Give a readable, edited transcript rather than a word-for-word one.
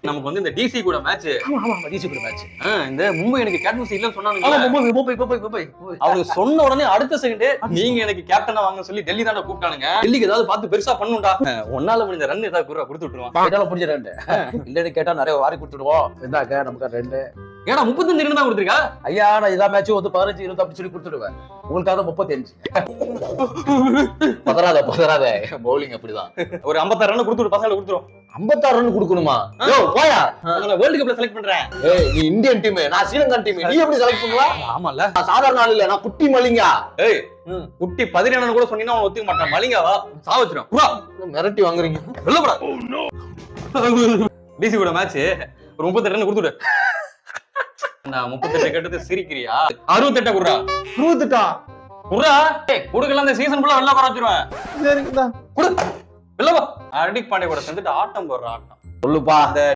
நமக்கு வந்து இந்த டிசி கூட மேட்ச். ஆமா டிசி கூட மேட்ச். இந்த மும்பை எனக்கு கேப்டன்சி இல்லன்னு சொன்னாங்க. மும்பை அவங்க சொன்ன உடனே அடுத்த செகண்ட் நீங்க எனக்கு கேப்டனா வாங்க சொல்லி டெல்லி தாண்ட கூப்பிட்டானுங்க. டெல்லிக்கு ஏதாவது பார்த்து பெருசா பண்ணுண்டா. ஒன்னால முடிஞ்ச ரன் ஏதாவது கொடுத்து விட்டுருவான். கேட்டாலும் புரிஞ்ச ரெண்டு இல்லன்னு கேட்டா நிறைய வாரி கொடுத்துடுவோம். இருந்தாக்க நமக்கு ரெண்டு ஏன்னா 35 ரன் தான் கொடுத்துருக்கா. ஐயா நான் எல்லா மேட்சும் வந்து 15 20 அப்படி சொல்லி கொடுத்துடுவேன். உங்களுக்காக 35. பதறாத பவுலிங் அப்படிதான். ஒரு 56 ரன் கொடுத்துரு பசங்களை கொடுத்துரும். 56 ரன் கொடுக்கணுமா? போயா வேர்ல்ட் கப்ல செலக்ட் பண்றேன். நீ இந்தியன் டீம், நான் ஸ்ரீலங்கன் டீம், நீ எப்படி செலக்ட் பண்ணுவா? ஆமால சாதாரண ஆள் இல்ல, நான் குட்டி மலிங்கா. குட்டி 17 கூட சொன்னீங்கன்னா அவன் ஒத்துக்க மாட்டான். மலிங்காவா சாவச்சிரும். மிரட்டி வாங்குறீங்க. வெள்ளப்படா டிசி கூட மேட்ச் ஒரு 38 ரன் கொடுத்துடு. 38 கேட்டது சிரிக்கிறியா? 68 குடுறா. 68 குடுறா. குடுக்கலாம் இந்த சீசன் ஃபுல்லா வெள்ள வர வச்சிருவேன். சரிங்கடா குடு. வெள்ளவா ஹார்திக் பாண்டியா கூட சேர்ந்துட்டு ஆட்டம் போடுற ஆட்டம். சொல்லுப்பா.